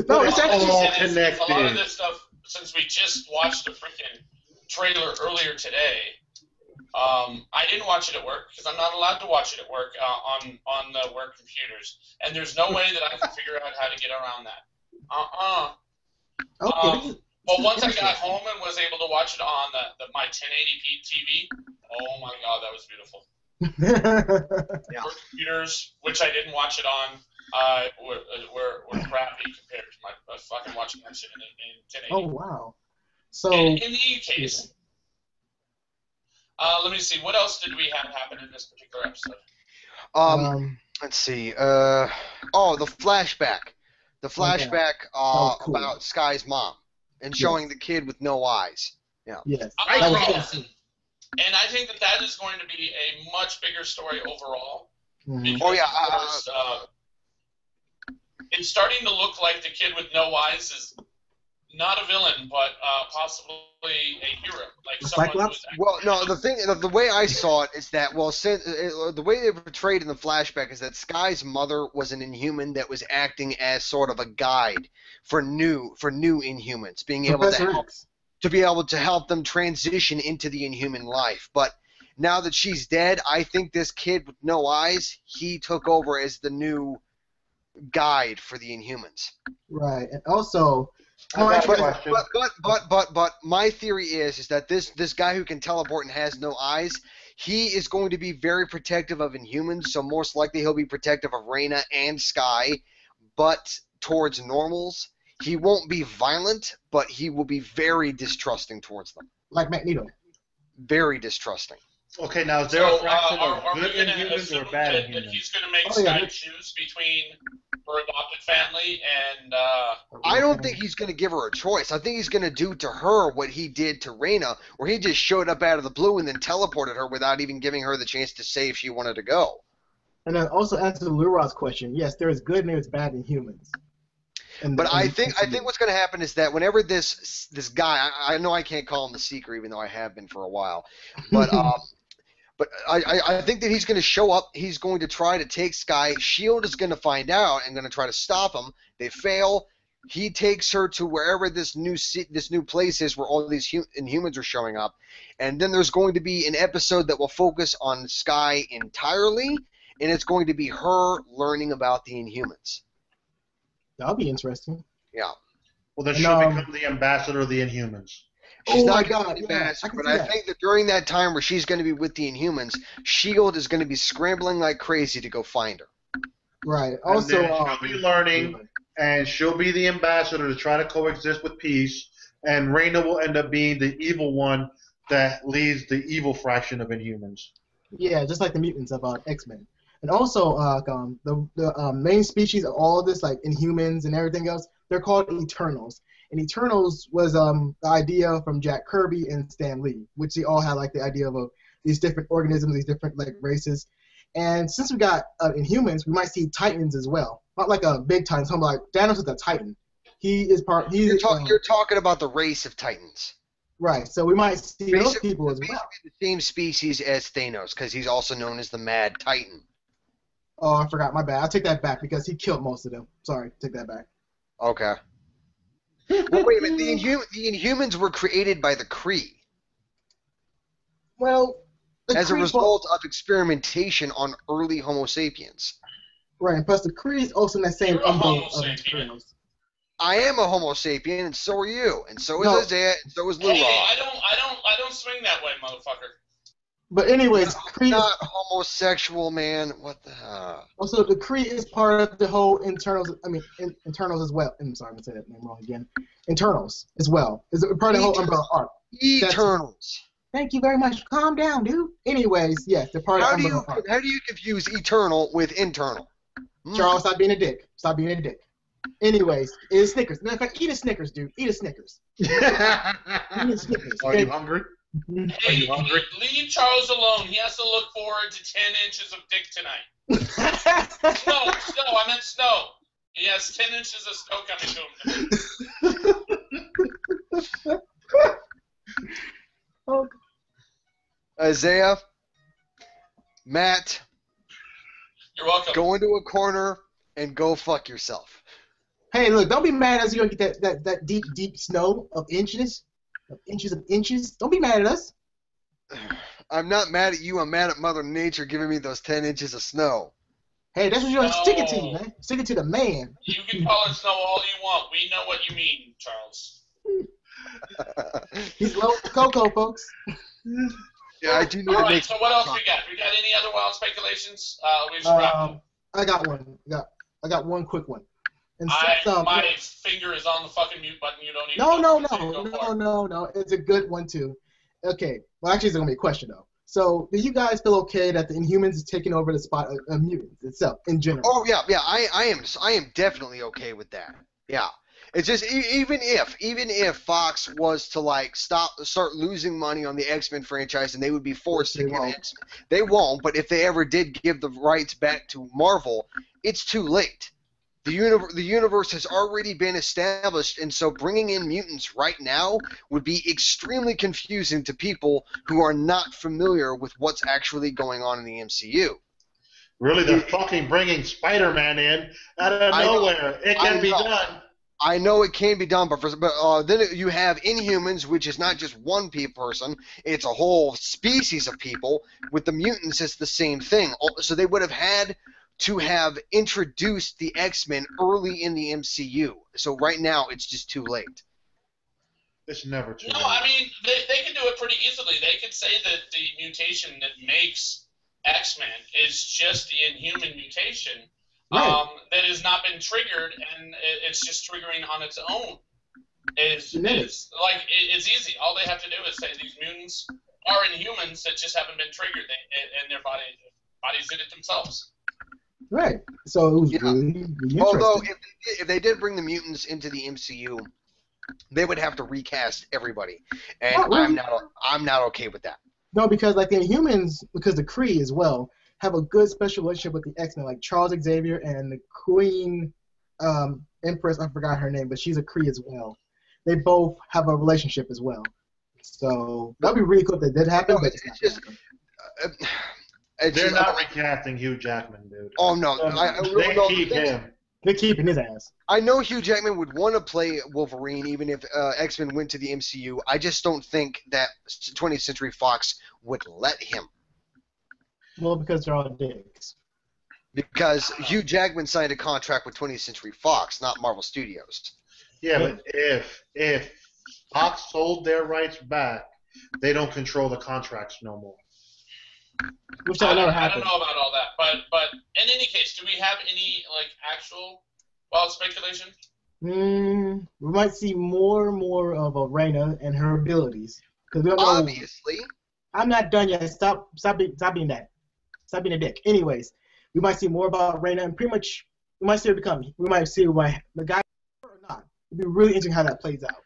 Speaker 2: No, it's actually
Speaker 4: all connected.
Speaker 1: A lot of this stuff, since we just watched the freaking trailer earlier today, I didn't watch it at work because I'm not allowed to watch it at work on the work computers, and there's no way that I can figure out how to get around that.
Speaker 2: Okay.
Speaker 1: But once I got home and was able to watch it on my 1080p TV, oh my god, that was beautiful.
Speaker 3: Yeah.
Speaker 1: Work computers, which I didn't watch it on, were crappy compared to my fucking watching that shit in 1080.
Speaker 2: Oh wow. So
Speaker 1: in the case, let me see. What else did we have happen in this particular episode?
Speaker 3: Let's see. The flashback. The flashback
Speaker 2: cool.
Speaker 3: about Sky's mom and showing the kid with no eyes. Yeah.
Speaker 2: Yes.
Speaker 1: And I think that is going to be a much bigger story overall.
Speaker 2: Mm-hmm.
Speaker 1: Because, it's starting to look like the kid with no eyes is not a villain, but possibly a hero. Like someone who's
Speaker 3: the way I saw it is that the way they portrayed in the flashback is that Sky's mother was an Inhuman that was acting as sort of a guide for new Inhumans, being able to help them transition into the Inhuman life. But now that she's dead, I think this kid with no eyes, he took over as the new guide for the Inhumans.
Speaker 2: Right, and also.
Speaker 3: But my theory is that this guy who can teleport and has no eyes, he is going to be very protective of Inhumans, so most likely he'll be protective of Raina and Sky, but towards normals. He won't be violent, but he will be very distrusting towards them.
Speaker 2: Like Magneto.
Speaker 3: Very distrusting.
Speaker 4: Okay, now is there a fraction of
Speaker 1: are
Speaker 4: good
Speaker 1: we gonna
Speaker 4: Inhumans or bad
Speaker 1: that
Speaker 4: Inhumans?
Speaker 1: he's going to make Sky choose between her adopted family and...
Speaker 3: I don't think he's going to give her a choice. I think he's going to do to her what he did to Raina, where he just showed up out of the blue and then teleported her without even giving her the chance to say if she wanted to go.
Speaker 2: And then also answer Lurod's question. Yes, there is good and there is bad Inhumans.
Speaker 3: But I think what's going to happen is that whenever this guy, I know I can't call him the Seeker, even though I have been for a while, but I think that he's going to show up. He's going to try to take Sky. S.H.I.E.L.D. is going to find out and going to try to stop him. They fail. He takes her to wherever this new place is where all these Inhumans are showing up, and then there's going to be an episode that will focus on Sky entirely, and it's going to be her learning about the Inhumans.
Speaker 2: That'll be interesting.
Speaker 3: Yeah.
Speaker 4: Well, then
Speaker 2: And,
Speaker 4: she'll become the ambassador of the Inhumans.
Speaker 3: She's
Speaker 2: oh
Speaker 3: not
Speaker 2: my
Speaker 3: going to
Speaker 2: God,
Speaker 3: be
Speaker 2: yeah,
Speaker 3: ambassador,
Speaker 2: I can
Speaker 3: but
Speaker 2: see
Speaker 3: I
Speaker 2: that.
Speaker 3: think that during that time where she's going to be with the Inhumans, S.H.I.E.L.D. is going to be scrambling like crazy to go find her.
Speaker 2: Right.
Speaker 4: And
Speaker 2: Also,
Speaker 4: then she'll be learning, and she'll be the ambassador to try to coexist with peace, and Reina will end up being the evil one that leads the evil fraction of Inhumans.
Speaker 2: yeah, just like the mutants of X-Men. And also, the main species of all of this, like Inhumans and everything else, they're called Eternals. And Eternals was the idea from Jack Kirby and Stan Lee, which they all had like the idea of these different organisms, these different like races. And since we got Inhumans, we might see Titans as well. Not like a big Titan, something like Thanos is a Titan. He is part.
Speaker 3: You're talking about the race of Titans.
Speaker 2: Right. So we might see those
Speaker 3: Basically,
Speaker 2: people as well.
Speaker 3: basically the same species as Thanos, because he's also known as the Mad Titan.
Speaker 2: Oh, I forgot. My bad. I'll take that back because he killed most of them. Sorry, take that back.
Speaker 3: Okay. Well, wait a minute. The Inhumans were created by the Kree
Speaker 2: Well,
Speaker 3: as a result of experimentation on early Homo sapiens.
Speaker 2: Right, and plus the Kree is also in that same
Speaker 1: You're a
Speaker 2: umbrella
Speaker 1: Homo
Speaker 2: of
Speaker 1: sapien.
Speaker 2: Eternals.
Speaker 3: I am a Homo sapien, and so are you, and so is
Speaker 2: No.
Speaker 3: Isaiah, and so is Lou
Speaker 1: Hey,
Speaker 3: Rock.
Speaker 1: I don't swing that way, motherfucker.
Speaker 2: But anyways,
Speaker 3: I'm
Speaker 2: Kree
Speaker 3: not homosexual, man. What the hell?
Speaker 2: also the Kree is part of the whole Internals. I mean, Internals as well. I'm sorry, I'm gonna say that name wrong again. Internals as well is part of the whole umbrella arc.
Speaker 3: Eternals.
Speaker 2: Thank you very much. Calm down, dude. Anyways, yes, they're part of the umbrella arc.
Speaker 3: How do you confuse eternal with internal?
Speaker 2: Charles, stop being a dick. Stop being a dick. Anyways, eat a Snickers. Matter of fact, eat a Snickers, dude. Eat a Snickers. Eat a Snickers.
Speaker 4: Are you hungry? Are you hungry?
Speaker 1: Leave Charles alone. He has to look forward to 10 inches of dick tonight. Snow. I meant snow. He has 10 inches of snow coming to him tonight.
Speaker 2: Oh,
Speaker 3: Isaiah, Matt,
Speaker 1: You're welcome.
Speaker 3: go into a corner and go fuck yourself.
Speaker 2: hey, look, don't be mad at us. You don't get that deep, deep snow of inches. Don't be mad at us.
Speaker 3: I'm not mad at you. I'm mad at Mother Nature giving me those 10 inches of snow.
Speaker 2: Hey, that's what you're sticking to, man. Sticking to the man.
Speaker 1: You can call it snow all you want. We know what you mean, Charles.
Speaker 2: He's low cocoa, folks.
Speaker 3: Yeah, I do need
Speaker 1: All
Speaker 3: to
Speaker 1: right,
Speaker 3: make.
Speaker 1: so what else we got? We got any other wild speculations? We just wrap up.
Speaker 2: I got one. I got one quick one. And
Speaker 1: My finger is on the fucking mute button. You don't even
Speaker 2: No. It's a good one too. Okay. Well, actually, it's gonna be a question though. So, do you guys feel okay that the Inhumans is taking over the spot of mutants itself in general?
Speaker 3: Oh yeah. I am definitely okay with that. Yeah. It's just even if Fox was to like start losing money on the X-Men franchise and they would be forced to give X-Men, they won't. But if they ever did give the rights back to Marvel, it's too late. The universe has already been established, and so bringing in mutants right now would be extremely confusing to people who are not familiar with what's actually going on in the MCU.
Speaker 4: Really, they're fucking bringing Spider-Man in out of nowhere. It can be done.
Speaker 3: I know it can be done, but then you have Inhumans, which is not just one person; it's a whole species of people. With the mutants, it's the same thing. So they would have had to have introduced the X-Men early in the MCU. So right now, it's just too late.
Speaker 4: It's never too late.
Speaker 1: No, I mean, they can do it pretty easily. They could say that the mutation that makes X-Men is just the Inhuman mutation that has not been triggered, and it's just triggering on its own. It's easy. All they have to do is say these mutants are Inhumans that just haven't been triggered, and their bodies did it themselves.
Speaker 2: Right. So it was really interesting.
Speaker 3: Although if they did bring the mutants into the MCU, they would have to recast everybody, and I'm not okay with that.
Speaker 2: No, because like the Inhumans, because the Kree as well have a good special relationship with the X-Men, like Charles Xavier and the Queen Empress. I forgot her name, but she's a Kree as well. They both have a relationship as well. So that'd be really cool if that did happen.
Speaker 3: No,
Speaker 2: but
Speaker 4: they're not recasting Hugh Jackman, dude.
Speaker 3: Oh no,
Speaker 4: they keep him.
Speaker 2: They're keeping his ass.
Speaker 3: I know Hugh Jackman would want to play Wolverine even if X-Men went to the MCU. I just don't think that 20th Century Fox would let him.
Speaker 2: Well, because they're all dicks.
Speaker 3: Because Hugh Jackman signed a contract with 20th Century Fox, not Marvel Studios.
Speaker 4: Yeah, but if Fox sold their rights back, they don't control the contracts no more.
Speaker 2: Which
Speaker 1: I
Speaker 2: never
Speaker 1: don't
Speaker 2: happened.
Speaker 1: know about all that, but in any case, do we have any actual wild speculation?
Speaker 2: We might see more and more of Raina and her abilities. Because we don't know.
Speaker 3: Obviously.
Speaker 2: I'm not done yet. Stop being that. Stop being a dick. Anyways, we might see more about Raina, and pretty much we might see her become. We might see the guy or not. It'd be really interesting how that plays out.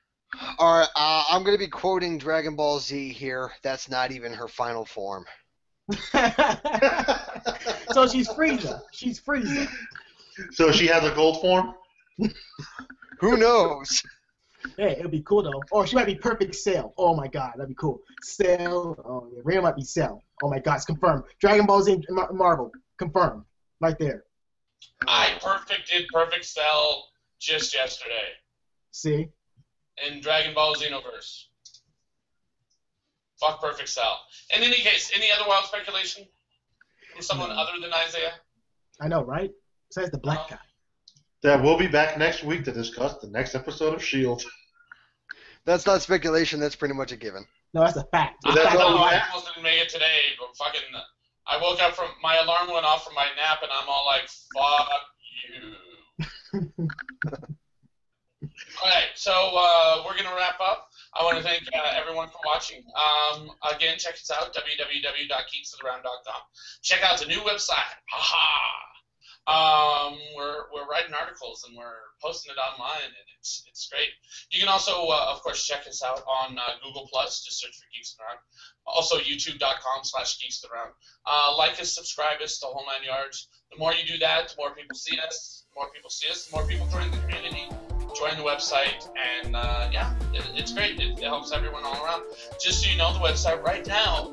Speaker 3: All right, I'm going to be quoting Dragon Ball Z here. That's not even her final form.
Speaker 2: So she's Frieza. She's Frieza.
Speaker 4: So she has a gold form?
Speaker 3: Who knows?
Speaker 2: Hey, it'd be cool though. Or she might be perfect Cell. Oh my god, that'd be cool. Cell. Oh yeah, Raina might be Cell. Oh my god, it's confirmed. Dragon Ball Z Marvel confirmed. Right there.
Speaker 1: I did Perfect Cell just yesterday
Speaker 2: See?
Speaker 1: in Dragon Ball Xenoverse. Fuck Perfect Cell. In any case, any other wild speculation from someone other than Isaiah?
Speaker 2: I know, right? Besides the black guy.
Speaker 4: That we'll be back next week to discuss the next episode of S.H.I.E.L.D.
Speaker 3: That's not speculation. That's pretty much a given.
Speaker 2: No, that's a fact.
Speaker 1: I
Speaker 4: That's all
Speaker 1: know,
Speaker 4: we
Speaker 1: I
Speaker 4: have?
Speaker 1: almost didn't make it today, but fucking, I woke up from, my alarm went off from my nap, and I'm all like, fuck you. Okay, so we're going to wrap up. I want to thank everyone for watching. Again, check us out, www.geeksaround.com. Check out the new website. We're writing articles and we're posting it online, and it's great. You can also, of course, check us out on Google+. Just search for Geeks Around. Also, youtube.com/geeksaround. Like us, subscribe us, the whole 9 yards. The more you do that, the more people see us. The more people see us, the more people join the community, join the website, and yeah, it's great. It helps everyone all around. Just so you know, the website right now,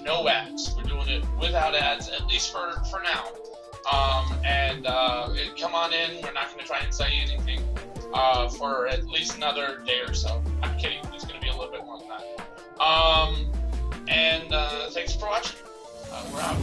Speaker 1: no ads. We're doing it without ads, at least for now. Come on in. We're not going to try and sell you anything for at least another day or so. I'm kidding. It's going to be a little bit more than that. Thanks for watching. We're out.